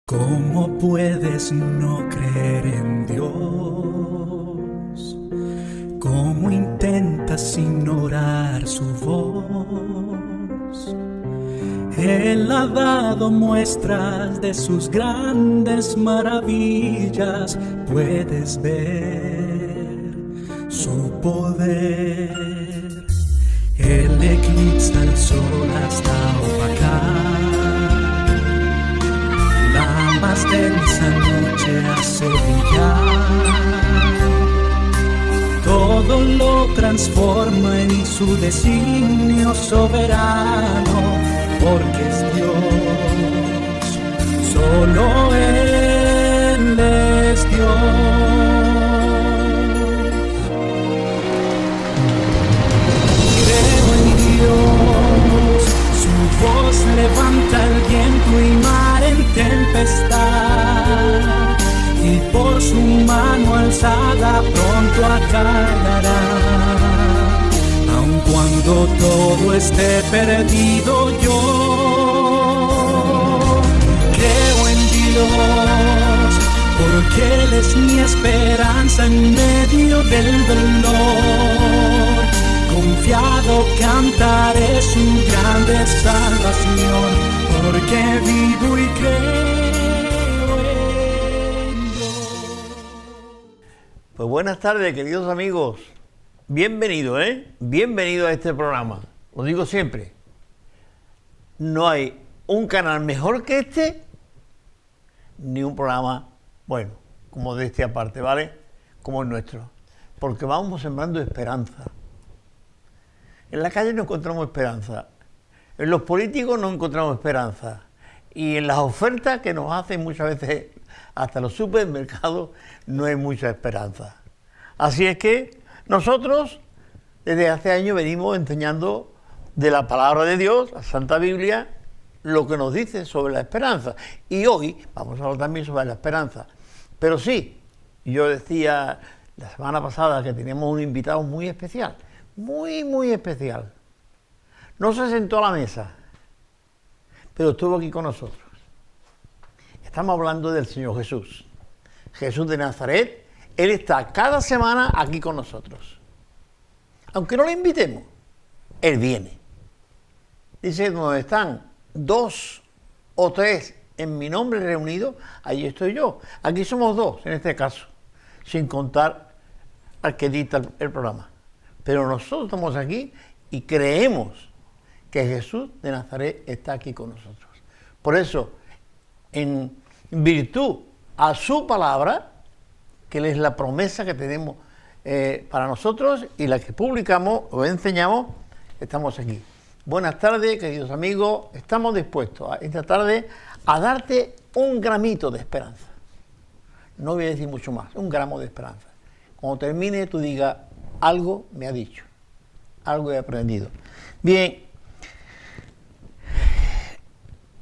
¿Cómo puedes no creer en Dios? ¿Cómo intentas ignorar su voz? Él ha dado muestras de sus grandes maravillas. Puedes ver su poder. Él eclipsa el sol hasta opacar la más densa noche, hace brillar. Todo lo transforma en su designio soberano, porque es Dios, solo Él es Dios. Creo en Dios, su voz levanta el viento y mar en tempestad, y por su mano alzada pronto acallará. Aun cuando todo esté perdido, yo creo en Dios, porque Él es mi esperanza en medio del dolor. Confiado cantaré su grande salvación, porque vivo y creo en Dios. Pues buenas tardes, queridos amigos. Bienvenido, Bienvenido a este programa. Lo digo siempre. No hay un canal mejor que este, ni un programa bueno, como de este aparte, ¿vale? Como el nuestro. Porque vamos sembrando esperanza. En la calle no encontramos esperanza. En los políticos no encontramos esperanza. Y en las ofertas que nos hacen muchas veces hasta los supermercados no hay mucha esperanza. Así es que nosotros desde hace años venimos enseñando de la palabra de Dios, la Santa Biblia, lo que nos dice sobre la esperanza. Y hoy vamos a hablar también sobre la esperanza. Pero sí, yo decía la semana pasada que teníamos un invitado muy especial, muy especial. No se sentó a la mesa, pero estuvo aquí con nosotros. Estamos hablando del Señor Jesús, Jesús de Nazaret. Él está cada semana aquí con nosotros. Aunque no lo invitemos, Él viene. Dice, donde están 2 o 3 en mi nombre reunidos, allí estoy yo. Aquí somos 2 en este caso, sin contar al que dicta el programa. Pero nosotros estamos aquí y creemos que Jesús de Nazaret está aquí con nosotros. Por eso, en virtud a su palabra, que es la promesa que tenemos para nosotros y la que publicamos o enseñamos, estamos aquí. Buenas tardes, queridos amigos. Estamos dispuestos esta tarde a darte un gramito de esperanza. No voy a decir mucho más, un gramo de esperanza. Cuando termine, tú digas, algo me ha dicho, algo he aprendido. Bien,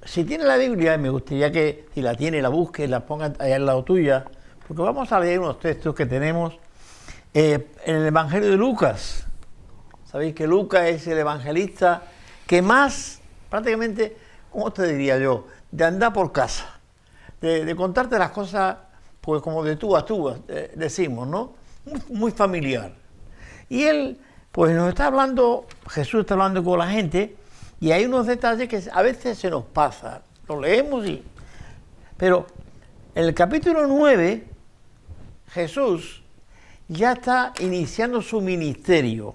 si tienes la Biblia, me gustaría que, si la tienes, la busques, la pongas allá al lado tuya, porque vamos a leer unos textos que tenemos en el Evangelio de Lucas. Sabéis que Lucas es el evangelista que más, prácticamente, ¿cómo te diría yo?, de andar por casa, de contarte las cosas, pues como de tú a tú, decimos, ¿no? Muy familiar. Y él, pues nos está hablando, Jesús está hablando con la gente, y hay unos detalles que a veces se nos pasa. Lo leemos y... Pero en el capítulo 9, Jesús ya está iniciando su ministerio.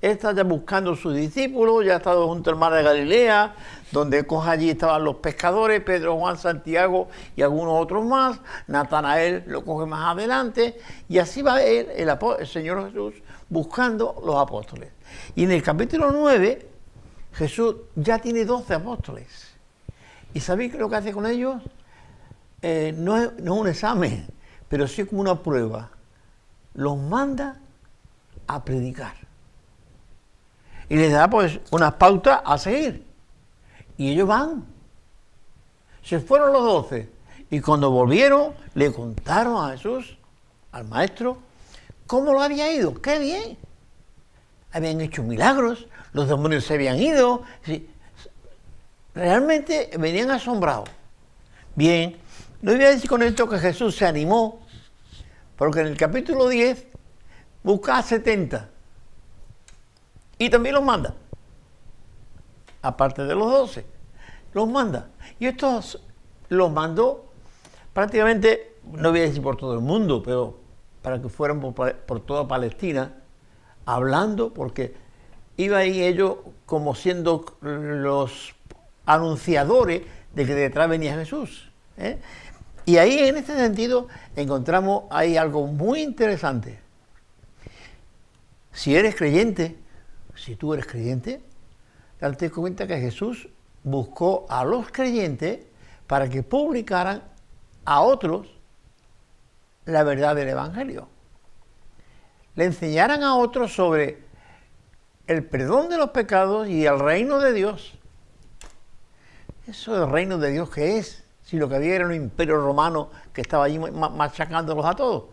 Él está ya buscando a sus discípulos, ya ha estado junto al mar de Galilea, donde allí estaban los pescadores, Pedro, Juan, Santiago y algunos otros más. Natanael lo coge más adelante, y así va él, el Señor Jesús, buscando los apóstoles. Y en el capítulo 9, Jesús ya tiene 12 apóstoles. ¿Y sabéis lo que hace con ellos? No es un examen, pero sí como una prueba. Los manda a predicar. Y les da pues unas pautas a seguir. Y ellos van. Se fueron los 12. Y cuando volvieron, le contaron a Jesús, al maestro, cómo lo había ido. ¡Qué bien! Habían hecho milagros, los demonios se habían ido. Realmente venían asombrados. Bien, no voy a decir con esto que Jesús se animó, porque en el capítulo 10 busca a 70 y también los manda, aparte de los 12, los manda. Y estos los mandó prácticamente, no voy a decir por todo el mundo, pero para que fueran por toda Palestina, hablando, porque iba ahí ellos como siendo los anunciadores de que detrás venía Jesús, ¿eh? Y ahí en este sentido encontramos ahí algo muy interesante. Si eres creyente, si tú eres creyente, date cuenta que Jesús buscó a los creyentes para que publicaran a otros la verdad del Evangelio. Le enseñaran a otros sobre el perdón de los pecados y el reino de Dios. ¿Eso del reino de Dios qué es? Si lo que había era un imperio romano que estaba allí machacándolos a todos.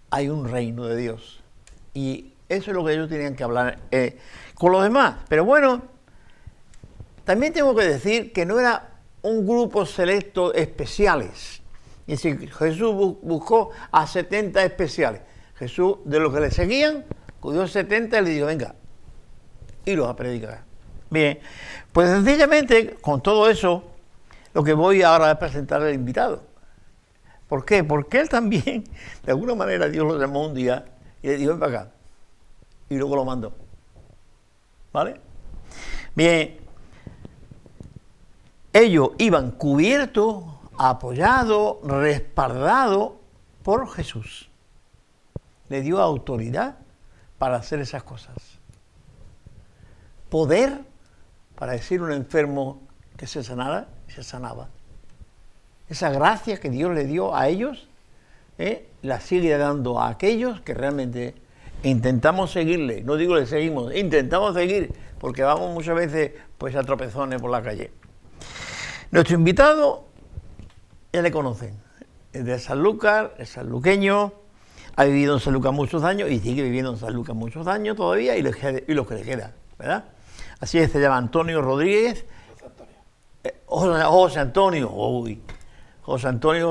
Hay un reino de Dios. Y eso es lo que ellos tenían que hablar con los demás. Pero bueno, también tengo que decir que no era un grupo selecto especiales. Es decir, Jesús buscó a 70 especiales. Jesús, de los que le seguían, cogió 70 y le dijo, venga, iros a predicar. Bien, pues sencillamente, con todo eso, lo que voy ahora a presentar al invitado. ¿Por qué? Porque él también, de alguna manera, Dios lo llamó un día y le dijo, ven para acá. Y luego lo mandó. ¿Vale? Bien, ellos iban cubiertos, apoyados, respaldados por Jesús. Le dio autoridad para hacer esas cosas. Poder para decir a un enfermo que se sanara, se sanaba. Esa gracia que Dios le dio a ellos, la sigue dando a aquellos que realmente intentamos seguirle. No digo le seguimos, intentamos seguir, porque vamos muchas veces pues a tropezones por la calle. Nuestro invitado, ya le conocen, es de Sanlúcar, es sanluqueño, ha vivido en Sanlúcar muchos años y sigue viviendo en Sanlúcar muchos años todavía y lo que le queda, ¿verdad? Así es, se llama Antonio Rodríguez. José Antonio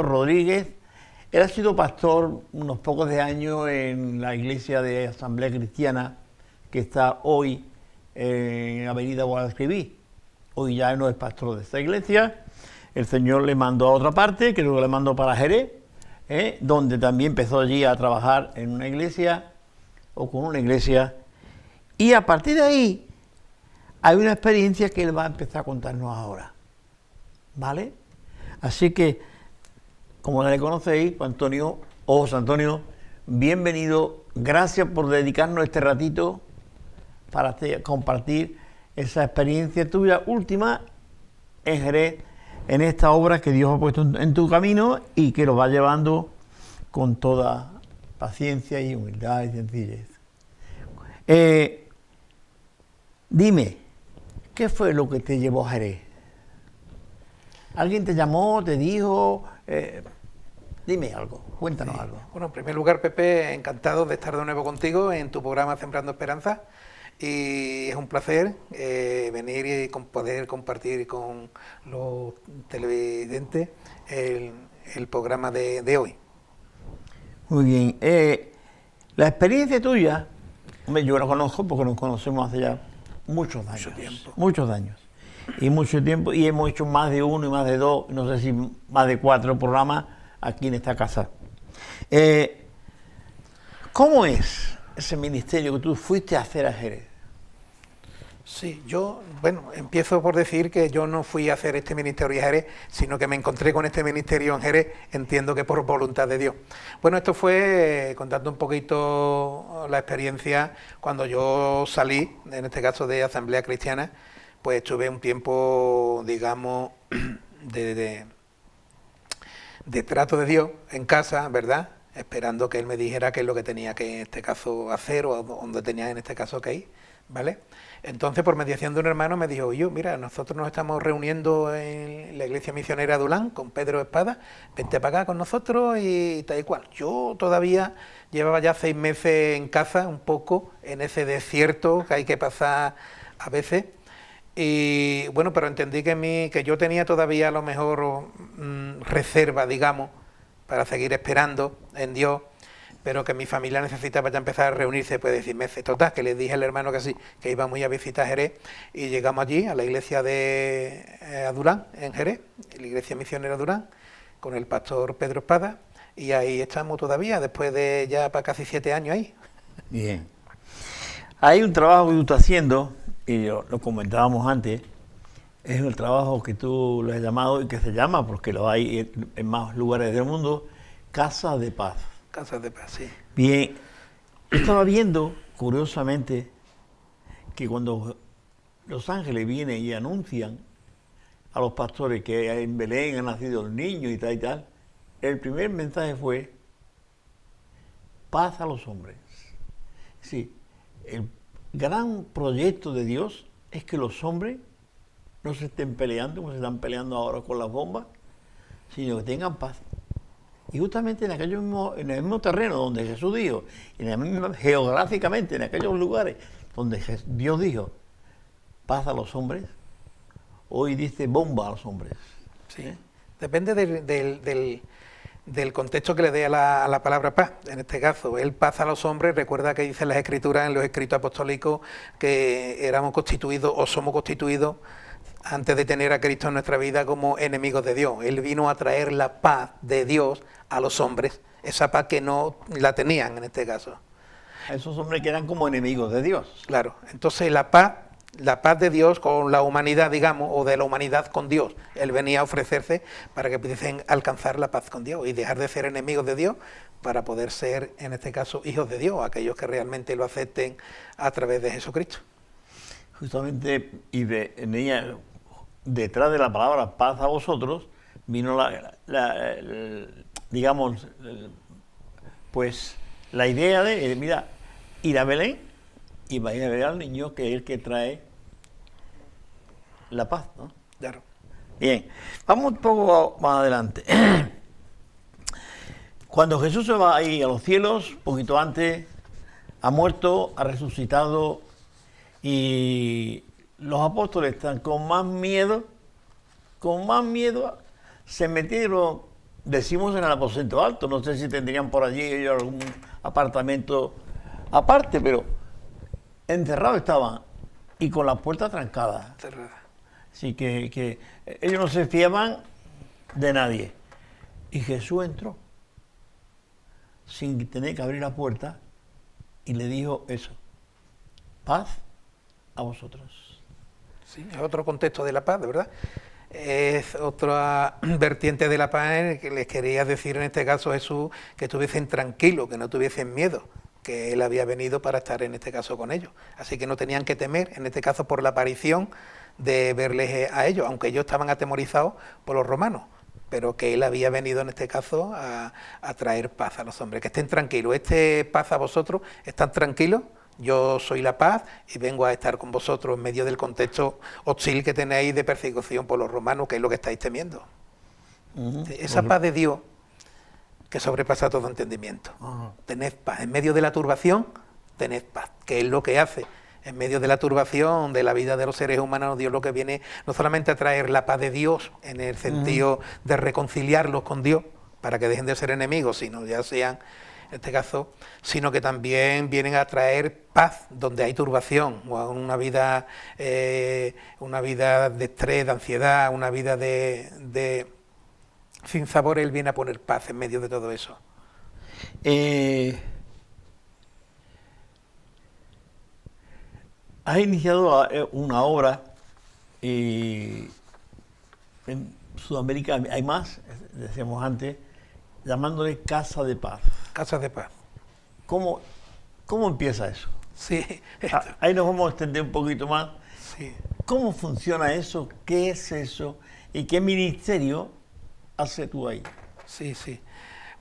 Rodríguez. Él ha sido pastor unos pocos de años en la iglesia de Asamblea Cristiana que está hoy en Avenida Guadalquivir. Hoy ya no es pastor de esta iglesia. El Señor le mandó a otra parte, creo que le mandó para Jerez, donde también empezó allí a trabajar en una iglesia o con una iglesia. Y a partir de ahí hay una experiencia que él va a empezar a contarnos ahora. ¿Vale? Así que, como le conocéis, Antonio, José Antonio, bienvenido. Gracias por dedicarnos este ratito para compartir esa experiencia tuya última en Jerez, en esta obra que Dios ha puesto en tu camino y que lo va llevando con toda paciencia y humildad y sencillez. Dime, ¿qué fue lo que te llevó a Jerez? ¿Alguien te llamó, te dijo? Dime algo, cuéntanos algo. Bueno, en primer lugar, Pepe, encantado de estar de nuevo contigo en tu programa Sembrando Esperanza. Y es un placer venir y poder compartir con los televidentes el programa de hoy. Muy bien. La experiencia tuya, hombre, yo la conozco porque nos conocemos hace ya muchos años. Muchos años. Y mucho tiempo, y hemos hecho más de uno y más de dos, no sé si más de 4 programas aquí en esta casa. ¿Cómo es ese ministerio que tú fuiste a hacer a Jerez? Sí, empiezo por decir que yo no fui a hacer este ministerio a Jerez, sino que me encontré con este ministerio en Jerez, entiendo que por voluntad de Dios. Bueno, esto fue, contando un poquito la experiencia, cuando yo salí, en este caso de Asamblea Cristiana, pues estuve un tiempo, digamos, de trato de Dios en casa, ¿verdad?, esperando que Él me dijera qué es lo que tenía que en este caso hacer o dónde tenía en este caso que ir, ¿vale? Entonces, por mediación de un hermano me dijo, oye, mira, nosotros nos estamos reuniendo en la iglesia misionera de Ulán con Pedro Espada, vente para acá con nosotros y tal y cual. Yo todavía llevaba ya 6 meses en casa, un poco, en ese desierto que hay que pasar a veces, Y bueno, pero entendí que yo tenía todavía a lo mejor reserva, digamos, para seguir esperando en Dios, pero que mi familia necesitaba ya empezar a reunirse después de 10 meses. Total, que le dije al hermano que sí, que íbamos a visitar Jerez, y llegamos allí, a la iglesia de Adurán, en Jerez, la iglesia misionera Adurán, con el pastor Pedro Espada, y ahí estamos todavía, después de ya para casi 7 años ahí. Bien. Hay un trabajo que tú estás haciendo, y lo comentábamos antes, es el trabajo que tú lo has llamado y que se llama, porque lo hay en más lugares del mundo, Casa de Paz. Casas de Paz, sí. Bien, estaba viendo, curiosamente, que cuando los ángeles vienen y anuncian a los pastores que en Belén ha nacido el niño y tal, el primer mensaje fue paz a los hombres. Sí, el gran proyecto de Dios es que los hombres no se estén peleando como se están peleando ahora con las bombas, sino que tengan paz. Y justamente en el mismo terreno donde Jesús dijo, geográficamente en aquellos lugares donde Dios dijo paz a los hombres, hoy dice bomba a los hombres. Sí. Depende del contexto que le dé a la palabra paz. En este caso, el paz a los hombres, recuerda que dicen las Escrituras, en los escritos apostólicos, que éramos constituidos o somos constituidos antes de tener a Cristo en nuestra vida como enemigos de Dios. Él vino a traer la paz de Dios a los hombres, esa paz que no la tenían en este caso. A esos hombres que eran como enemigos de Dios. Claro, entonces la paz de Dios con la humanidad, digamos, o de la humanidad con Dios. Él venía a ofrecerse para que pudiesen alcanzar la paz con Dios y dejar de ser enemigos de Dios para poder ser, en este caso, hijos de Dios, aquellos que realmente lo acepten a través de Jesucristo. Justamente, en ella, detrás de la palabra paz a vosotros, vino digamos, pues la idea de, mira, ir a Belén y va a ir a ver al niño, que es el que trae la paz, ¿no? Claro. Bien, vamos un poco más adelante. Cuando Jesús se va ahí a los cielos, un poquito antes, ha muerto, ha resucitado, y los apóstoles están con más miedo, se metieron, decimos, en el aposento alto. No sé si tendrían por allí ellos algún apartamento aparte, pero encerrados estaban y con las puertas trancadas. Cerrada. Así que ellos no se fiaban de nadie. Y Jesús entró sin tener que abrir la puerta y le dijo eso: paz a vosotros. Sí, es otro contexto de la paz, de verdad. Es otra vertiente de la paz en que les quería decir en este caso Jesús que estuviesen tranquilos, que no tuviesen miedo, que Él había venido para estar en este caso con ellos. Así que no tenían que temer, en este caso por la aparición de verles a ellos, aunque ellos estaban atemorizados por los romanos, pero que Él había venido en este caso a traer paz a los hombres. Que estén tranquilos, paz a vosotros, están tranquilos. Yo soy la paz y vengo a estar con vosotros en medio del contexto hostil que tenéis de persecución por los romanos, que es lo que estáis temiendo. Esa paz de Dios que sobrepasa todo entendimiento. Tened paz. En medio de la turbación, tened paz, que es lo que hace. En medio de la turbación de la vida de los seres humanos, Dios lo que viene no solamente a traer la paz de Dios en el sentido de reconciliarlos con Dios para que dejen de ser enemigos, sino ya sean, en este caso, sino que también vienen a traer paz donde hay turbación, una vida de estrés, de ansiedad, una vida de sin sabor. Él viene a poner paz en medio de todo eso. Has iniciado una obra en Sudamérica, hay más, decíamos antes, llamándole Casa de Paz. Casa de Paz. ¿Cómo empieza eso? Sí. Ahí nos vamos a extender un poquito más. Sí. ¿Cómo funciona eso? ¿Qué es eso? ¿Y qué ministerio haces tú ahí? Sí, sí.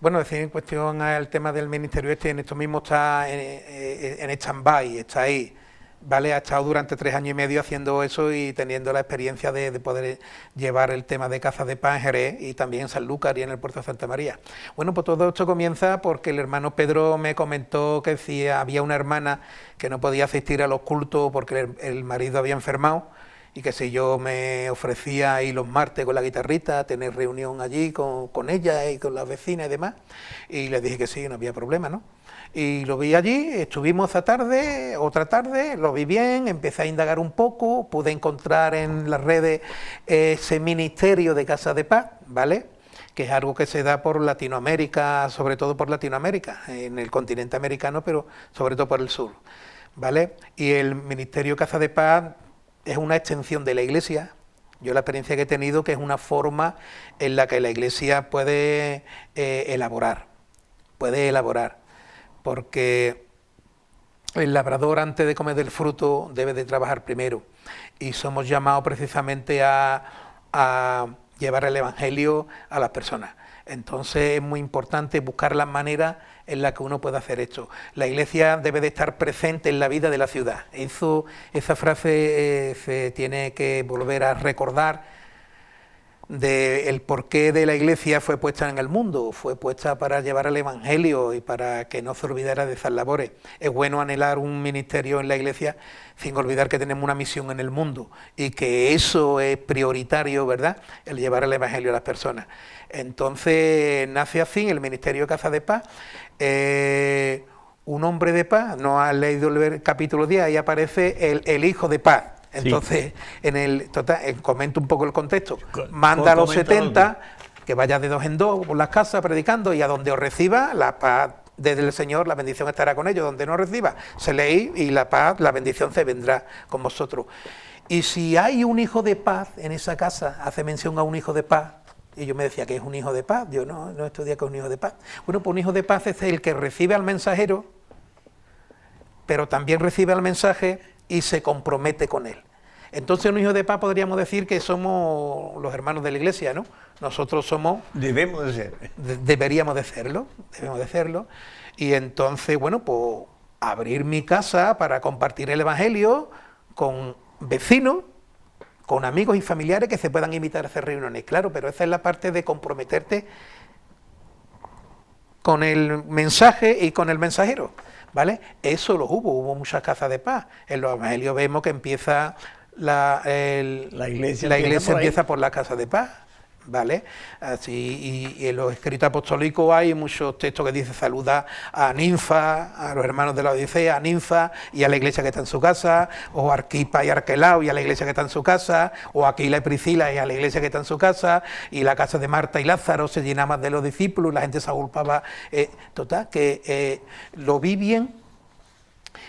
Bueno, decir en cuestión al tema del ministerio en esto mismo está en stand-by, está ahí. ¿Vale? Ha estado durante 3 años y medio haciendo eso y teniendo la experiencia de poder llevar el tema de Casa de Paz en Jerez y también en Sanlúcar y en el puerto de Santa María. Bueno, pues todo esto comienza porque el hermano Pedro me comentó que si había una hermana que no podía asistir a los cultos porque el marido había enfermado y que si yo me ofrecía ahí los martes con la guitarrita, tener reunión allí con ella y con las vecinas y demás, y le dije que sí, no había problema, ¿no? Y lo vi allí, estuvimos esa tarde, otra tarde, lo vi bien, empecé a indagar un poco, pude encontrar en las redes ese ministerio de Casa de Paz, ¿vale?, que es algo que se da por Latinoamérica, sobre todo por Latinoamérica, en el continente americano, pero sobre todo por el sur, ¿vale? Y el Ministerio Casa de Paz es una extensión de la Iglesia. Yo la experiencia que he tenido que es una forma en la que la Iglesia puede elaborar, porque el labrador antes de comer del fruto debe de trabajar primero, y somos llamados precisamente a llevar el Evangelio a las personas. Entonces es muy importante buscar las maneras en las que uno puede hacer esto. La Iglesia debe de estar presente en la vida de la ciudad. Esa frase se tiene que volver a recordar, del porqué de la Iglesia fue puesta en el mundo, fue puesta para llevar el Evangelio y para que no se olvidara de esas labores. Es bueno anhelar un ministerio en la Iglesia sin olvidar que tenemos una misión en el mundo y que eso es prioritario, ¿verdad?, el llevar el Evangelio a las personas. Entonces nace así el Ministerio de Casa de Paz. Un hombre de paz, no has leído el capítulo 10, ahí aparece el hijo de paz. Entonces, sí. Comento un poco el contexto. Manda a los 70 que vaya de dos en dos por las casas predicando, y a donde os reciba, la paz desde el Señor, la bendición estará con ellos. Donde no reciba, se leí, y la paz, la bendición se vendrá con vosotros. Y si hay un hijo de paz en esa casa, hace mención a un hijo de paz, y yo me decía que es un hijo de paz. Yo no estudié con un hijo de paz. Bueno, pues un hijo de paz es el que recibe al mensajero, pero también recibe al mensaje y se compromete con él. Entonces un hijo de paz podríamos decir que somos los hermanos de la Iglesia, ¿no? Nosotros somos... Debemos de ser. Deberíamos de serlo. Y entonces, bueno, pues abrir mi casa para compartir el Evangelio con vecinos, con amigos y familiares que se puedan invitar a hacer reuniones. Claro, pero esa es la parte de comprometerte con el mensaje y con el mensajero, ¿vale? Eso lo hubo muchas casas de paz. En los evangelios vemos que empieza la iglesia empieza por la casa de paz, ¿vale? Así, y en los escritos apostólicos hay muchos textos que dicen saluda a Ninfa, a los hermanos de la Odisea, a Ninfa y a la iglesia que está en su casa, o a Arquipa y Arquelao y a la iglesia que está en su casa, o a Aquila y Priscila y a la iglesia que está en su casa, y la casa de Marta y Lázaro se llenaba de los discípulos, la gente se agolpaba. Total, que lo vi bien.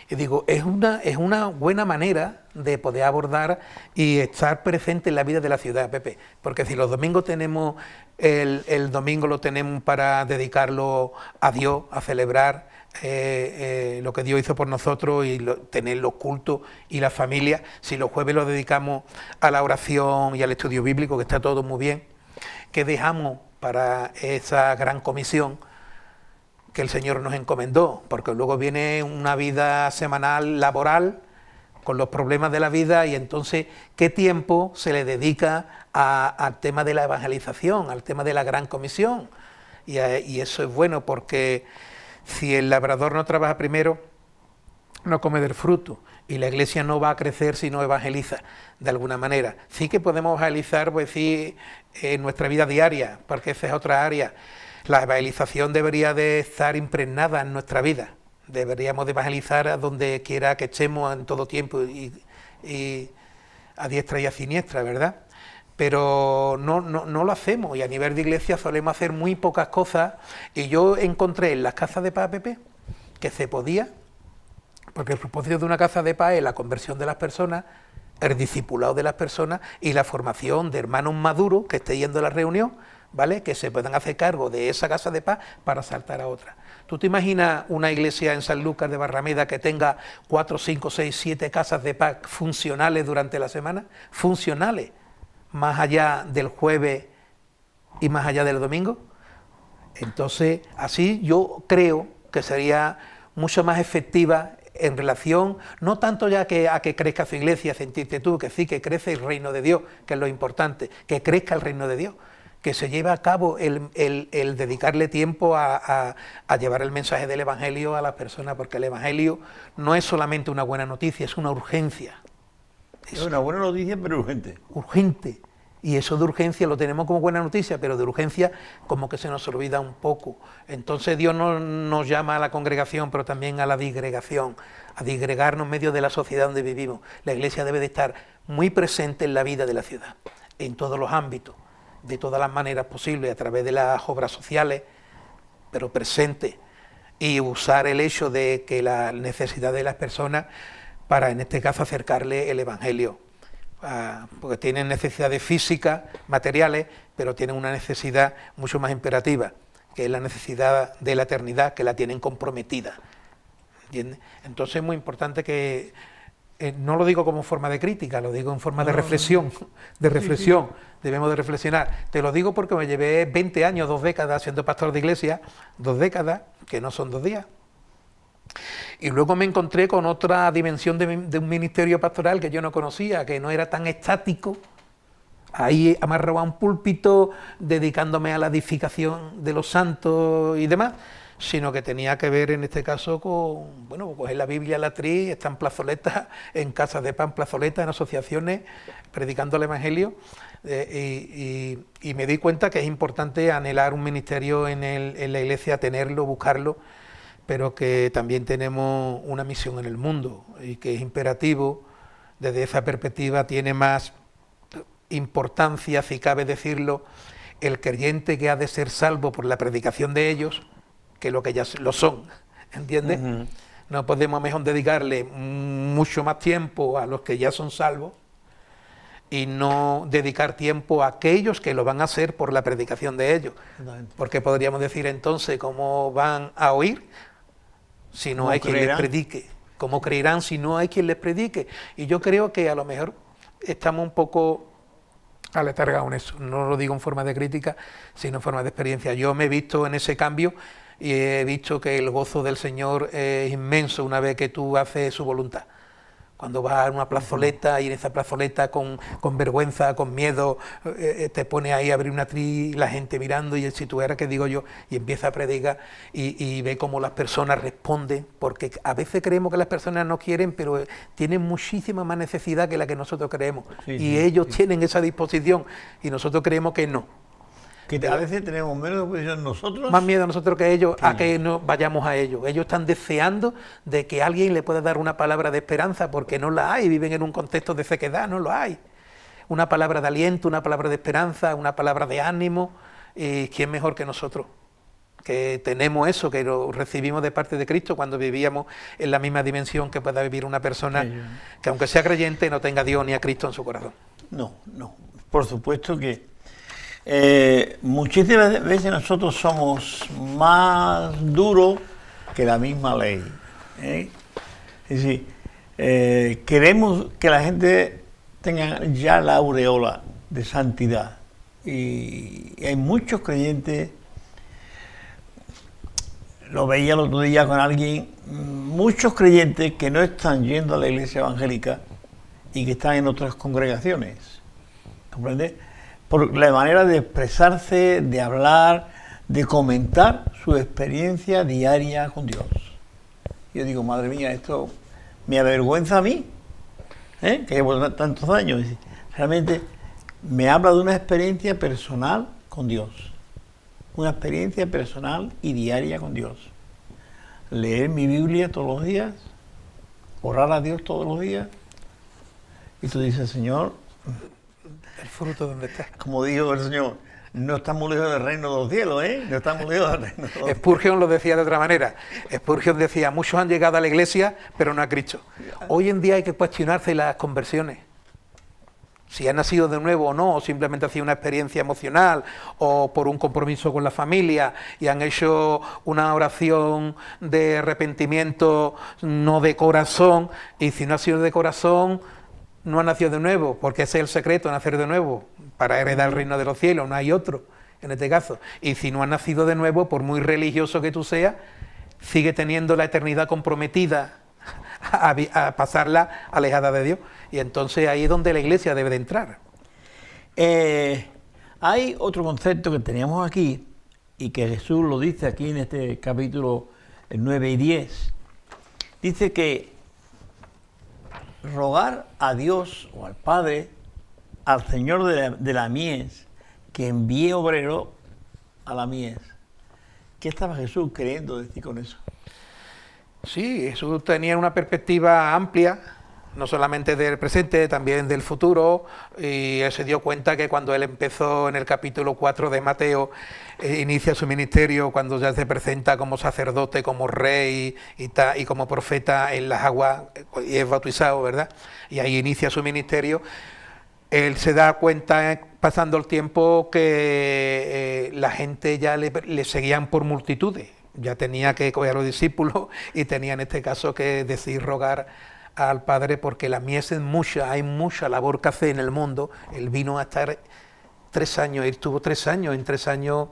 Y digo, es una buena manera de poder abordar y estar presente en la vida de la ciudad, Pepe, porque si los domingos tenemos, el domingo lo tenemos para dedicarlo a Dios, a celebrar lo que Dios hizo por nosotros y tener los cultos y la familia, si los jueves los dedicamos a la oración y al estudio bíblico, que está todo muy bien, que dejamos para esa gran comisión que el Señor nos encomendó, porque luego viene una vida semanal laboral con los problemas de la vida, y entonces ¿qué tiempo se le dedica al tema de la evangelización, al tema de la gran comisión? Y eso es bueno, porque si el labrador no trabaja primero, no come del fruto, y la iglesia no va a crecer si no evangeliza de alguna manera. Sí que podemos evangelizar, pues sí, en nuestra vida diaria, porque esa es otra área. La evangelización debería de estar impregnada en nuestra vida. Deberíamos de evangelizar a donde quiera que estemos en todo tiempo, y a diestra y a siniestra, ¿verdad? Pero no lo hacemos, y a nivel de iglesia solemos hacer muy pocas cosas. Y yo encontré en las casas de paz, Pepe, que se podía, porque el propósito de una casa de paz es la conversión de las personas, el discipulado de las personas y la formación de hermanos maduros que estén yendo a la reunión, ¿vale?, que se puedan hacer cargo de esa casa de paz para saltar a otra. ¿Tú te imaginas una iglesia en San Lucas de Barrameda que tenga 4, 5, 6, 7 casas de paz funcionales durante la semana? Funcionales, más allá del jueves y más allá del domingo. Entonces, así yo creo que sería mucho más efectiva en relación, no tanto ya a que crezca su iglesia, sentirte tú, que sí, que crece el reino de Dios, que es lo importante, que crezca el reino de Dios, que se lleve a cabo el dedicarle tiempo a llevar el mensaje del Evangelio a las personas, porque el Evangelio no es solamente una buena noticia, es una urgencia. Es una buena noticia, pero urgente. Urgente. Y eso de urgencia lo tenemos como buena noticia, pero de urgencia como que se nos olvida un poco. Entonces Dios nos llama a la congregación, pero también a la disgregación, a disgregarnos en medio de la sociedad donde vivimos. La Iglesia debe de estar muy presente en la vida de la ciudad, en todos los ámbitos, de todas las maneras posibles, a través de las obras sociales, pero presente, y usar el hecho de que la necesidad de las personas para, en este caso, acercarle el Evangelio. Porque tienen necesidades físicas, materiales, pero tienen una necesidad mucho más imperativa, que es la necesidad de la eternidad, que la tienen comprometida. ¿Entiendes? Entonces es muy importante que, no lo digo como forma de crítica, lo digo en forma de reflexión, debemos de reflexionar. Te lo digo porque me llevé 20 años, 2 décadas siendo pastor de iglesia, 2 décadas, que no son 2 días. Y luego me encontré con otra dimensión de un ministerio pastoral que yo no conocía, que no era tan estático, ahí amarrado a un púlpito, dedicándome a la edificación de los santos y demás, sino que tenía que ver en este caso con, bueno, coger la Biblia, la tri, estar en plazoletas, en casas de pan, plazoletas, en asociaciones, predicando el Evangelio, y me di cuenta que es importante anhelar un ministerio en la iglesia, tenerlo, buscarlo, pero que también tenemos una misión en el mundo y que es imperativo, desde esa perspectiva tiene más importancia, si cabe decirlo, el creyente que ha de ser salvo por la predicación de ellos, que lo que ya lo son, ¿entiendes? Uh-huh. No podemos mejor dedicarle mucho más tiempo a los que ya son salvos y no dedicar tiempo a aquellos que lo van a hacer por la predicación de ellos. Porque podríamos decir entonces, ¿cómo van a oír si no hay quien les predique? ¿Cómo creerán si no hay quien les predique? Y yo creo que a lo mejor estamos un poco aletargados en eso. No lo digo en forma de crítica, sino en forma de experiencia. Yo me he visto en ese cambio y he visto que el gozo del Señor es inmenso una vez que tú haces su voluntad. Cuando vas a una plazoleta y en esa plazoleta con vergüenza, con miedo, te pone ahí a abrir una tri, la gente mirando y si tú eras que digo yo, y empieza a predicar y ve cómo las personas responden, porque a veces creemos que las personas no quieren, pero tienen muchísima más necesidad que la que nosotros creemos. Sí, y ellos tienen esa disposición y nosotros creemos que no. Que a veces tenemos menos disposición nosotros. Más miedo nosotros que ellos a que no vayamos a ellos. Ellos están deseando de que alguien le pueda dar una palabra de esperanza porque no la hay, viven en un contexto de sequedad, no lo hay. Una palabra de aliento, una palabra de esperanza, una palabra de ánimo. ¿Quién mejor que nosotros? Que tenemos eso, que lo recibimos de parte de Cristo cuando vivíamos en la misma dimensión que pueda vivir una persona que aunque sea creyente no tenga a Dios ni a Cristo en su corazón. No, por supuesto que muchísimas veces nosotros somos más duros que la misma ley. Es decir, queremos que la gente tenga ya la aureola de santidad y hay muchos creyentes, lo veía el otro día con alguien, muchos creyentes que no están yendo a la iglesia evangélica y que están en otras congregaciones, ¿comprendes? Por la manera de expresarse, de hablar, de comentar su experiencia diaria con Dios. Yo digo, madre mía, esto me avergüenza a mí, que llevo tantos años. Realmente me habla de una experiencia personal con Dios. Una experiencia personal y diaria con Dios. Leer mi Biblia todos los días, orar a Dios todos los días. Y tú dices, Señor, el fruto donde está. Como dijo el Señor, no estamos lejos del reino de los cielos, No estamos lejos del reino de los cielos. Spurgeon lo decía de otra manera. Spurgeon decía, muchos han llegado a la iglesia, pero no a Cristo. Hoy en día hay que cuestionarse las conversiones. Si han nacido de nuevo o no, o simplemente ha sido una experiencia emocional, o por un compromiso con la familia, y han hecho una oración de arrepentimiento, no de corazón, y si no ha sido de corazón, no ha nacido de nuevo, porque ese es el secreto, nacer de nuevo, para heredar el reino de los cielos, no hay otro, en este caso. Y si no has nacido de nuevo, por muy religioso que tú seas, sigue teniendo la eternidad comprometida a pasarla alejada de Dios. Y entonces ahí es donde la iglesia debe de entrar. Hay otro concepto que teníamos aquí, y que Jesús lo dice aquí en este capítulo 9 y 10. Dice que rogar a Dios o al Padre, al Señor de la mies, que envíe obrero a la mies. ¿Qué estaba Jesús queriendo decir con eso? Sí, Jesús tenía una perspectiva amplia, no solamente del presente, también del futuro, y él se dio cuenta que cuando él empezó en el capítulo 4 de Mateo, inicia su ministerio, cuando ya se presenta como sacerdote, como rey y como profeta en las aguas, y es bautizado, ¿verdad? Y ahí inicia su ministerio. Él se da cuenta, pasando el tiempo, que la gente ya le seguían por multitudes, ya tenía que coger a los discípulos y tenía en este caso que decir, rogar al Padre, porque la mies es mucha, hay mucha labor que hacer en el mundo. Él vino a estar 3 años, él estuvo 3 años, en 3 años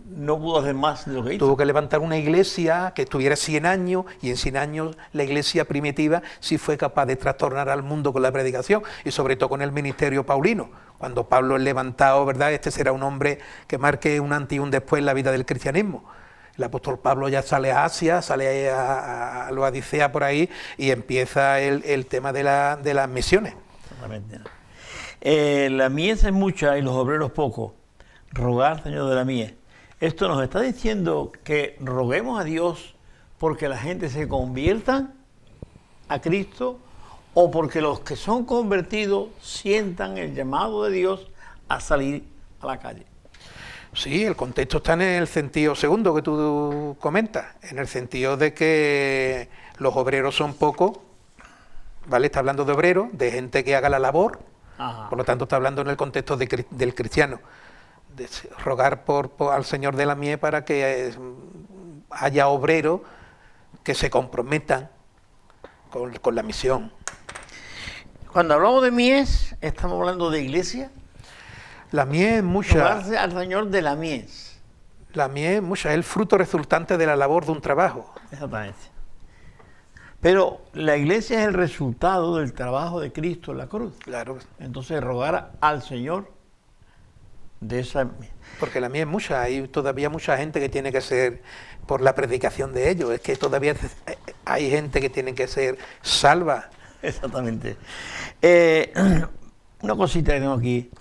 No pudo hacer más de lo que hizo. tuvo que levantar una iglesia que estuviera 100 años, y en 100 años la iglesia primitiva sí fue capaz de trastornar al mundo con la predicación, y sobre todo con el ministerio paulino. Cuando Pablo es levantado, ¿verdad?, este será un hombre que marque un antes y un después en la vida del cristianismo. El apóstol Pablo ya sale a Asia, sale a la Odisea por ahí, y empieza el tema de las misiones. Exactamente. La mies es mucha y los obreros pocos. Rogar, Señor de la mies. Esto nos está diciendo que roguemos a Dios porque la gente se convierta a Cristo, o porque los que son convertidos sientan el llamado de Dios a salir a la calle. Sí, el contexto está en el sentido segundo que tú comentas, en el sentido de que los obreros son pocos, ¿vale? Está hablando de obreros, de gente que haga la labor. Ajá. Por lo tanto está hablando en el contexto del cristiano, de rogar al Señor de la mies para que haya obreros que se comprometan con la misión. Cuando hablamos de mies, estamos hablando de iglesia. La mies es mucha. Rogarse al Señor de la mies. La mies es mucha, es el fruto resultante de la labor de un trabajo. Exactamente. Pero la iglesia es el resultado del trabajo de Cristo en la cruz. Claro, Entonces rogar al Señor de esa mies. porque la mies es mucha, hay todavía mucha gente que tiene que ser, por la predicación de ellos, es que todavía hay gente que tiene que ser salva. Exactamente. Una cosita que tengo aquí.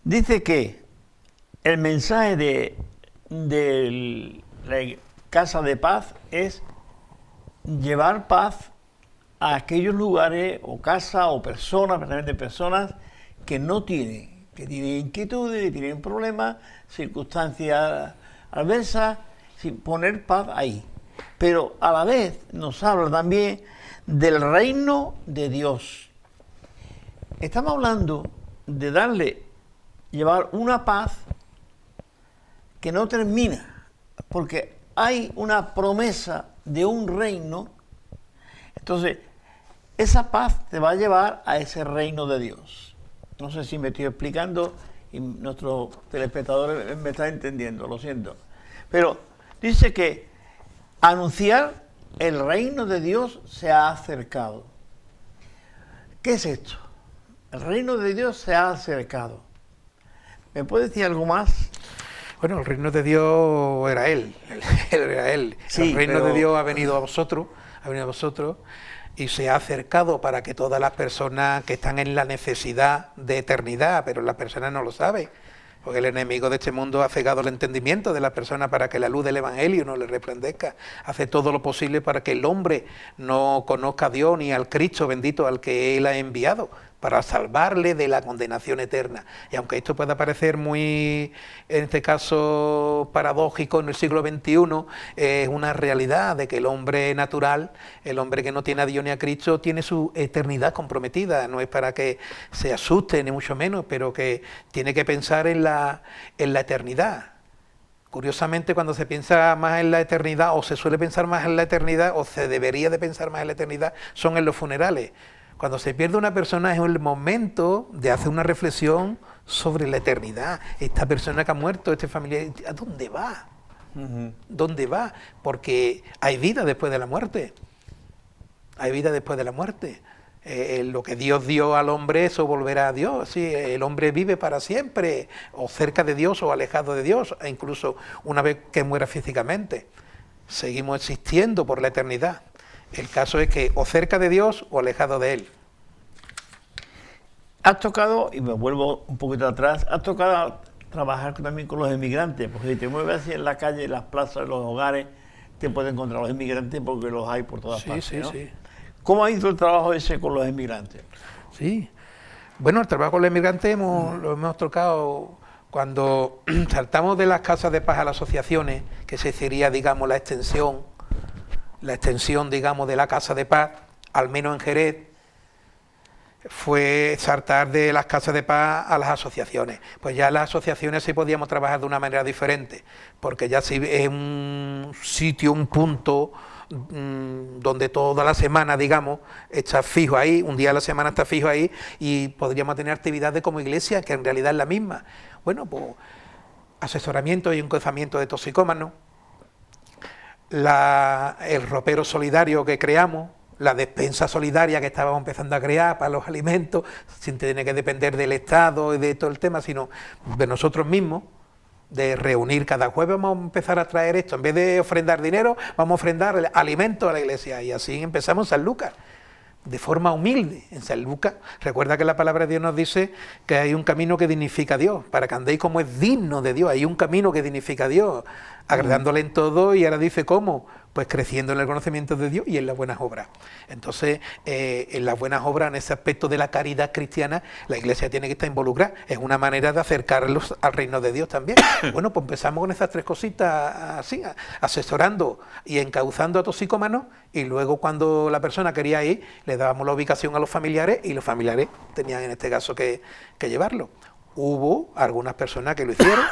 Dice que el mensaje de la Casa de Paz es llevar paz a aquellos lugares o casas o personas, especialmente personas que no tienen, que tienen inquietudes, que tienen problemas, circunstancias adversas, sin poner paz ahí. Pero a la vez nos habla también del reino de Dios. Estamos hablando de llevar una paz que no termina, porque hay una promesa de un reino. Entonces, esa paz te va a llevar a ese reino de Dios. No sé si me estoy explicando y nuestros telespectadores me están entendiendo, lo siento. Pero dice que anunciar el reino de Dios se ha acercado. ¿Qué es esto? El reino de Dios se ha acercado. ¿Me puede decir algo más? Bueno, el reino de Dios era Él, era Él. Sí, el reino pero de Dios ha venido a vosotros, y se ha acercado para que todas las personas que están en la necesidad de eternidad, pero las personas no lo saben, porque el enemigo de este mundo ha cegado el entendimiento de la persona para que la luz del Evangelio no le resplandezca. Hace todo lo posible para que el hombre no conozca a Dios ni al Cristo bendito al que Él ha enviado, para salvarle de la condenación eterna. Y aunque esto pueda parecer muy, en este caso, paradójico en el siglo XXI, es una realidad de que el hombre natural, el hombre que no tiene a Dios ni a Cristo, tiene su eternidad comprometida. No es para que se asuste, ni mucho menos, pero que tiene que pensar en la eternidad. Curiosamente, cuando se piensa más en la eternidad, o se suele pensar más en la eternidad, o se debería de pensar más en la eternidad, son en los funerales. Cuando se pierde una persona es el momento de hacer una reflexión sobre la eternidad. Esta persona que ha muerto, este familiar, ¿a dónde va? ¿Dónde va? Porque hay vida después de la muerte. Hay vida después de la muerte. Lo que Dios dio al hombre, eso volverá a Dios. Sí, el hombre vive para siempre, o cerca de Dios o alejado de Dios, e incluso una vez que muera físicamente. Seguimos existiendo por la eternidad. El caso es que o cerca de Dios o alejado de Él. Has tocado, y me vuelvo un poquito atrás, has tocado trabajar también con los inmigrantes, porque si te mueves así en la calle, en las plazas, en los hogares, te puedes encontrar los inmigrantes porque los hay por todas partes, Sí, ¿no? sí. ¿Cómo ha ido el trabajo ese con los inmigrantes? Sí. Bueno, el trabajo con los inmigrantes lo hemos tocado cuando saltamos de las casas de paz a las asociaciones, que se sería, digamos, la extensión, digamos, de la casa de paz, al menos en Jerez, fue saltar de las casas de paz a las asociaciones. Pues ya las asociaciones sí podíamos trabajar de una manera diferente, porque ya sí es un sitio, un punto donde toda la semana, digamos, está fijo ahí, un día a la semana está fijo ahí, y podríamos tener actividades como iglesia, que en realidad es la misma. Bueno, pues asesoramiento y encauzamiento de toxicómanos, el ropero solidario que creamos, la despensa solidaria que estábamos empezando a crear para los alimentos, sin tener que depender del Estado y de todo el tema, sino de nosotros mismos, de reunir cada jueves. Vamos a empezar a traer esto, en vez de ofrendar dinero, vamos a ofrendar alimentos a la iglesia, y así empezamos en San Lucas, de forma humilde. En San Lucas, recuerda que la palabra de Dios nos dice que hay un camino que dignifica a Dios, para que andéis como es digno de Dios. Hay un camino que dignifica a Dios, agradándole en todo, y ahora dice cómo, pues creciendo en el conocimiento de Dios y en las buenas obras. Entonces, en las buenas obras, en ese aspecto de la caridad cristiana, la iglesia tiene que estar involucrada. Es una manera de acercarlos al reino de Dios también. Bueno, pues empezamos con esas tres cositas así, asesorando y encauzando a toxicómanos, y luego cuando la persona quería ir, le dábamos la ubicación a los familiares, y los familiares tenían en este caso que llevarlo. Hubo algunas personas que lo hicieron.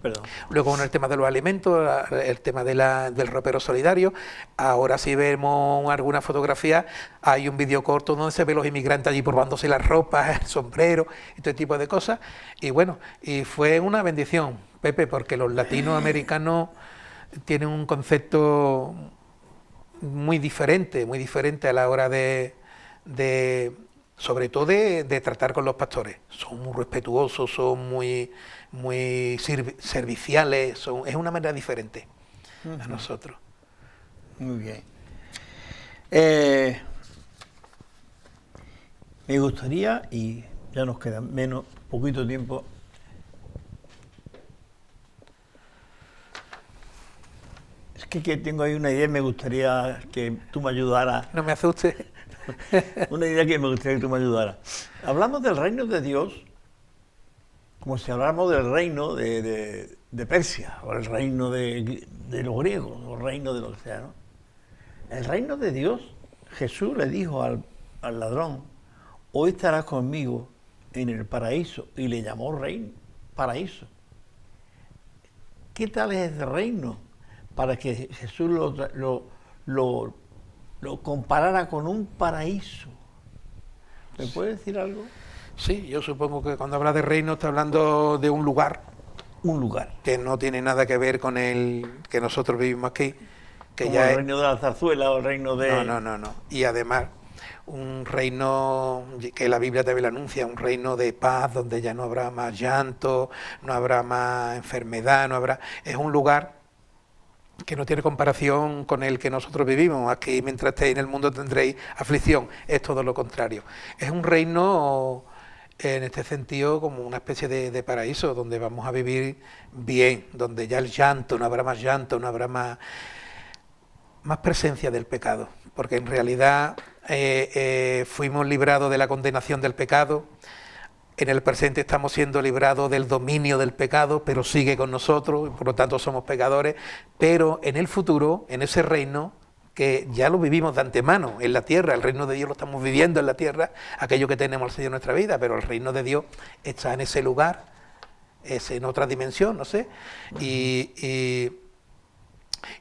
Perdón. Luego con el tema de los alimentos, el tema del ropero solidario. Ahora si vemos alguna fotografía, hay un vídeo corto donde se ve los inmigrantes allí probándose las ropas, el sombrero y todo tipo de cosas. Y bueno, y fue una bendición, Pepe, porque los latinoamericanos tienen un concepto muy diferente a la hora de sobre todo de tratar con los pastores. Son muy respetuosos, son muy serviciales, es una manera diferente a nosotros. Muy bien. Me gustaría, y ya nos queda poquito tiempo, es que tengo ahí una idea y me gustaría que tú me ayudaras. No me asustes. Una idea que me gustaría que tú me ayudaras. Hablamos del reino de Dios como si habláramos del reino de Persia, o el reino de los griegos, o el reino de lo que sea, ¿no? El reino de Dios, Jesús le dijo al ladrón: hoy estarás conmigo en el paraíso, y le llamó reino, paraíso. ¿Qué tal es ese reino para que Jesús lo comparara con un paraíso? ¿Me puede decir algo? Sí, yo supongo que cuando habla de reino está hablando de un lugar. Un lugar. Que no tiene nada que ver con el que nosotros vivimos aquí. Que Como ya el reino de la zarzuela o el reino de... No. Y además, un reino que la Biblia también lo anuncia, un reino de paz donde ya no habrá más llanto, no habrá más enfermedad, es un lugar que no tiene comparación con el que nosotros vivimos. Aquí, mientras estéis en el mundo, tendréis aflicción. Es todo lo contrario. Es un reino, en este sentido, como una especie de paraíso, donde vamos a vivir bien, donde ya el llanto, no habrá más llanto, no habrá más presencia del pecado, porque en realidad fuimos librados de la condenación del pecado. En el presente estamos siendo librados del dominio del pecado, pero sigue con nosotros, y por lo tanto somos pecadores. Pero en el futuro, en ese reino, que ya lo vivimos de antemano en la tierra, el reino de Dios lo estamos viviendo en la tierra, aquello que tenemos al Señor en nuestra vida, pero el reino de Dios está en ese lugar, es en otra dimensión, no sé,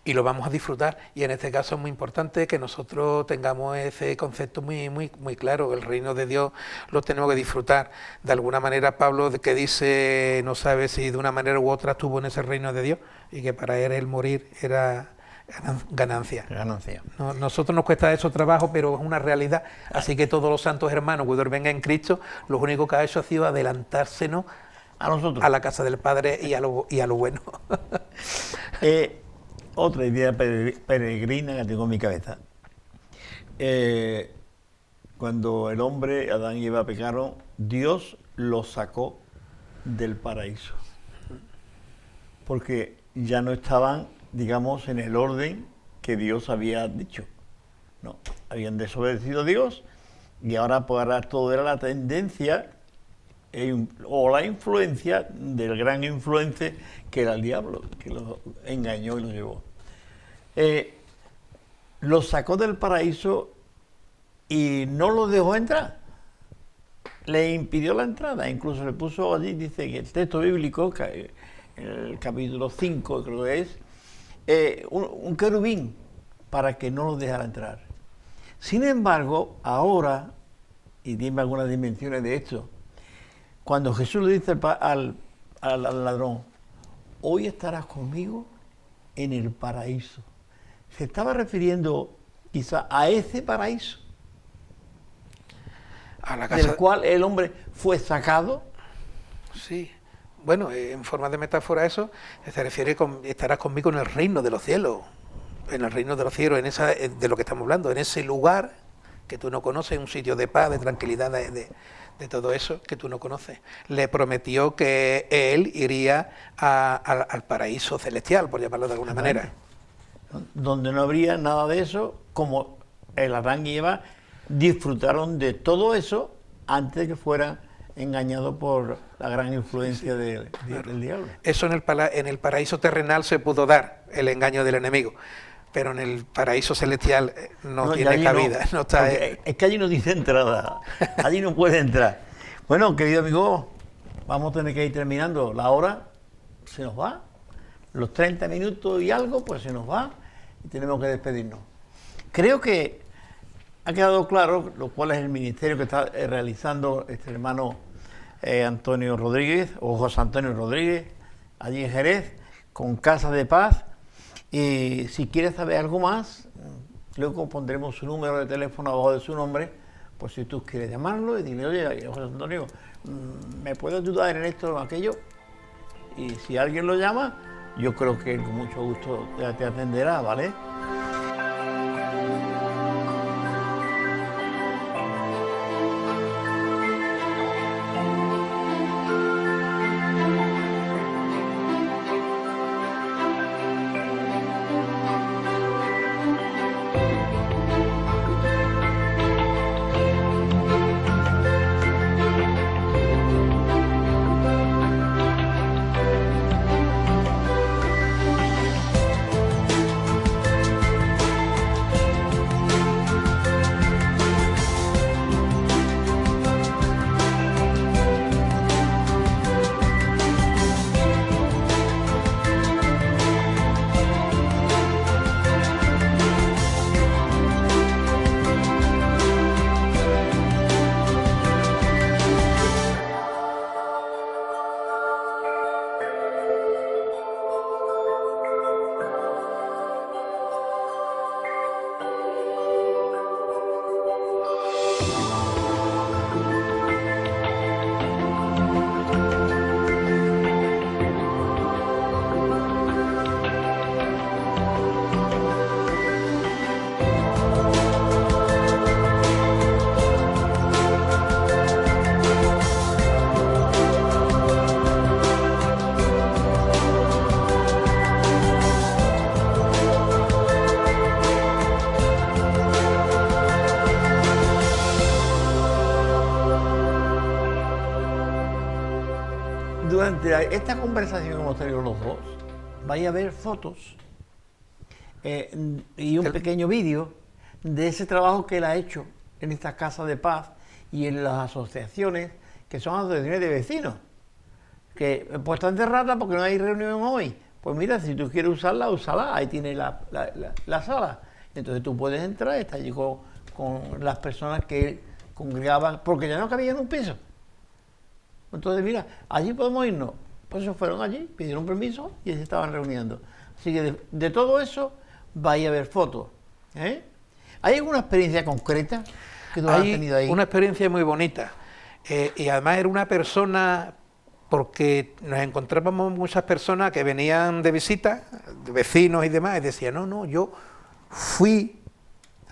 y lo vamos a disfrutar. Y en este caso es muy importante que nosotros tengamos ese concepto muy claro. El reino de Dios lo tenemos que disfrutar. De alguna manera Pablo, que dice, no sabe si de una manera u otra estuvo en ese reino de Dios, y que para él el morir era ganancia. Nosotros nos cuesta eso trabajo, pero es una realidad. Así que todos los santos hermanos que duermen en Cristo, lo único que ha hecho ha sido adelantársenos a nosotros, a la casa del Padre y a lo bueno. Otra idea peregrina que tengo en mi cabeza. cuando el hombre, Adán y Eva pecaron, Dios los sacó del paraíso. Porque ya no estaban, digamos, en el orden que Dios había dicho. No, habían desobedecido a Dios y ahora todo era la tendencia o la influencia del gran influencer que era el diablo, que los engañó y los llevó. Los sacó del paraíso y no los dejó entrar. Le impidió la entrada, incluso le puso allí, dice que el texto bíblico, en el capítulo 5 creo que es, un querubín para que no los dejara entrar. Sin embargo, ahora, y dime algunas dimensiones de esto, cuando Jesús le dice al ladrón, hoy estarás conmigo en el paraíso, se estaba refiriendo quizá a ese paraíso, A la casa del cual el hombre fue sacado. Sí, bueno, en forma de metáfora eso, se refiere estarás conmigo en el reino de los cielos, en el reino de los cielos, de lo que estamos hablando, en ese lugar que tú no conoces, un sitio de paz, de tranquilidad, de todo eso que tú no conoces. Le prometió que él iría al paraíso celestial, por llamarlo de alguna manera. Donde no habría nada de eso, como el Adán y Eva disfrutaron de todo eso antes de que fueran engañados por la gran influencia del diablo. Eso en el paraíso terrenal se pudo dar, el engaño del enemigo, pero en el paraíso celestial no tiene cabida. No está, es que allí no dice entrada, allí no puede entrar. Bueno, querido amigo, vamos a tener que ir terminando. La hora se nos va, los 30 minutos y algo, pues se nos va y tenemos que despedirnos. Creo que ha quedado claro lo cual es el ministerio que está realizando este hermano Antonio Rodríguez, o José Antonio Rodríguez, allí en Jerez, con Casa de Paz. Y si quieres saber algo más, luego pondremos su número de teléfono abajo de su nombre, por si tú quieres llamarlo y dile, oye, José Antonio, ¿me puede ayudar en esto o en aquello? Y si alguien lo llama, yo creo que él con mucho gusto te atenderá, ¿vale? Durante esta conversación que hemos tenido los dos, vais a ver fotos y un pequeño vídeo de ese trabajo que él ha hecho en esta Casa de Paz y en las asociaciones, que son asociaciones de vecinos, que pues están cerradas porque no hay reunión hoy. Pues mira, si tú quieres usarla, úsala, ahí tienes la sala. Entonces tú puedes entrar, está allí con las personas que congregaban, porque ya no cabían en un piso. Entonces, mira, allí podemos irnos. Pues se fueron allí, pidieron permiso y se estaban reuniendo. Así que de todo eso vais a ver fotos. ¿Hay alguna experiencia concreta que tú has tenido ahí? Una experiencia muy bonita. Y además era una persona, porque nos encontrábamos muchas personas que venían de visita, de vecinos y demás, y decían, no, yo fui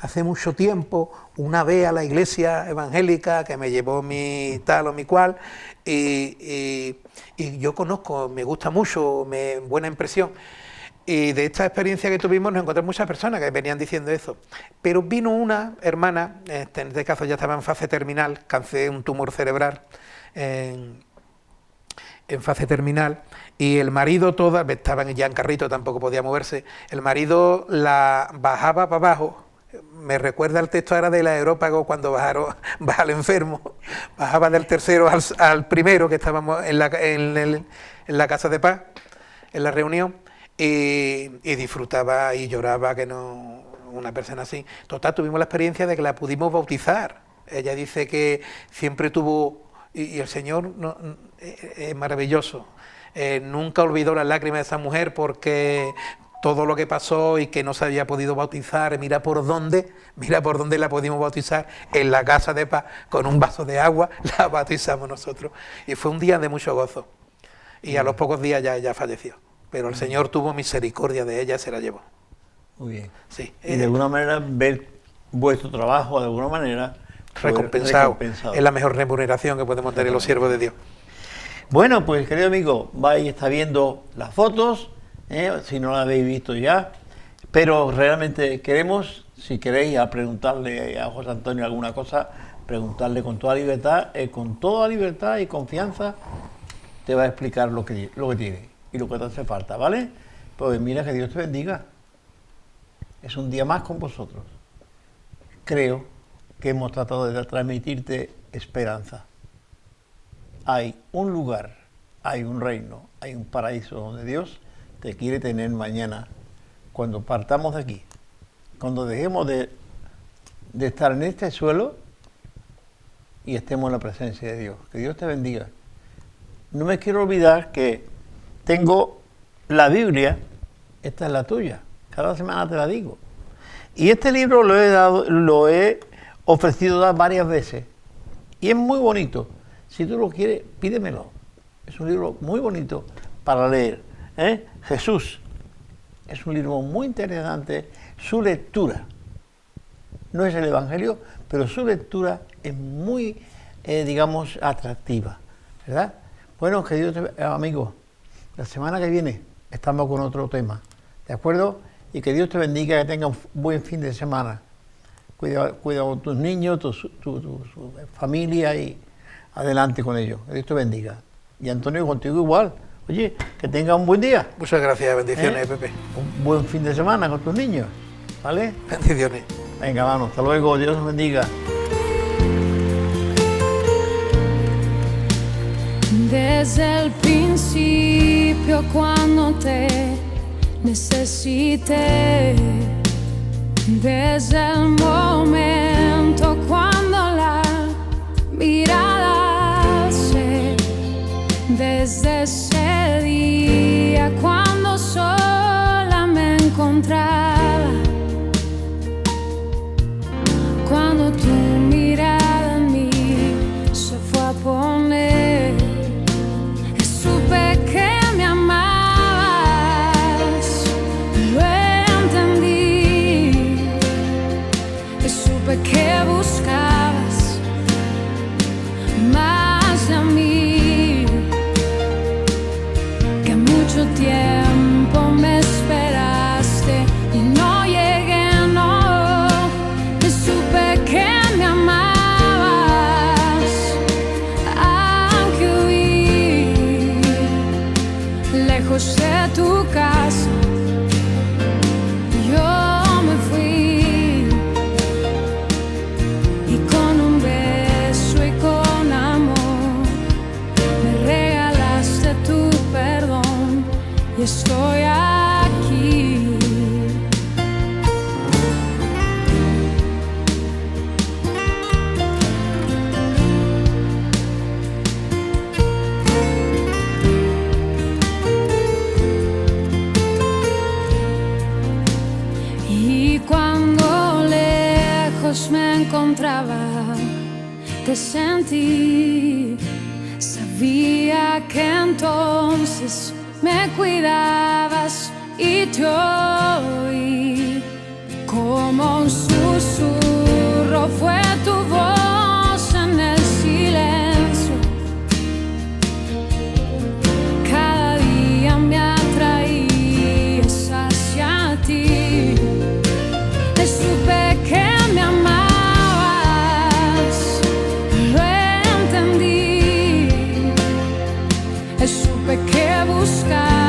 hace mucho tiempo, una vez a la iglesia evangélica que me llevó mi tal o mi cual, y yo conozco, me gusta mucho, buena impresión. Y de esta experiencia que tuvimos nos encontramos muchas personas que venían diciendo eso. Pero vino una hermana, en este caso ya estaba en fase terminal, cansé un tumor cerebral en fase terminal, y el marido estaban ya en carrito, tampoco podía moverse, el marido la bajaba para abajo. Me recuerda el texto ahora del aerópago cuando baja el enfermo, bajaba del tercero al primero, que estábamos en la casa de paz, en la reunión, y disfrutaba y lloraba, que no, una persona así. Total, tuvimos la experiencia de que la pudimos bautizar. Ella dice que siempre tuvo, y el Señor es maravilloso, nunca olvidó las lágrimas de esa mujer, porque todo lo que pasó y que no se había podido bautizar, mira por dónde la pudimos bautizar, en la casa de paz, con un vaso de agua, la bautizamos nosotros. Y fue un día de mucho gozo. Y a los pocos días ya falleció. Pero el Señor tuvo misericordia de ella y se la llevó. Muy bien. Sí. Y de alguna manera ver vuestro trabajo, de alguna manera, recompensado. Es la mejor remuneración que podemos tener los siervos de Dios. Bueno, pues querido amigo, vais a estar viendo las fotos, si no las habéis visto ya, pero realmente queremos, si queréis, a preguntarle a José Antonio alguna cosa, preguntarle con toda libertad y confianza, te va a explicar lo que tiene y lo que te hace falta, ¿vale? Pues mira, que Dios te bendiga. Es un día más con vosotros. Creo que hemos tratado de transmitirte esperanza. Hay un lugar, hay un reino, hay un paraíso donde Dios te quiere tener mañana, cuando partamos de aquí, cuando dejemos de estar en este suelo y estemos en la presencia de Dios. Que Dios te bendiga. No me quiero olvidar que tengo la Biblia, esta es la tuya, cada semana te la digo. Y este libro lo he ofrecido dar varias veces y es muy bonito. Si tú lo quieres, pídemelo. Es un libro muy bonito para leer. Jesús. Es un libro muy interesante. Su lectura no es el Evangelio, pero su lectura es muy, digamos, atractiva, ¿verdad? Bueno, queridos amigos, la semana que viene estamos con otro tema, ¿de acuerdo? Y que Dios te bendiga, que tengas un buen fin de semana. Cuida con tus niños, tu familia y adelante con ellos. Que Dios te bendiga. Y Antonio, contigo igual. Oye, que tengas un buen día. Muchas gracias, bendiciones, Pepe. Un buen fin de semana con tus niños, ¿vale? Bendiciones. Venga, vamos, hasta luego, Dios os bendiga. Desde el principio, cuando te necesité, desde el momento cuando la mirada alcé, desde ese día cuando sola me encontraba, cuando tu mirada en mí se fue a poner, supe que me amabas, lo entendí, supe que buscabas más de mí, que mucho tiempo me esperaste y no llegué, no, supe que me amabas, aunque huí lejos de tu casa, yo me fui, y con un beso y con amor me regalaste tu perdón, y estoy aquí. Y cuando lejos me encontraba, te sentí, sabía que entonces me cuidabas y te oí como un susurro. supe que buscar.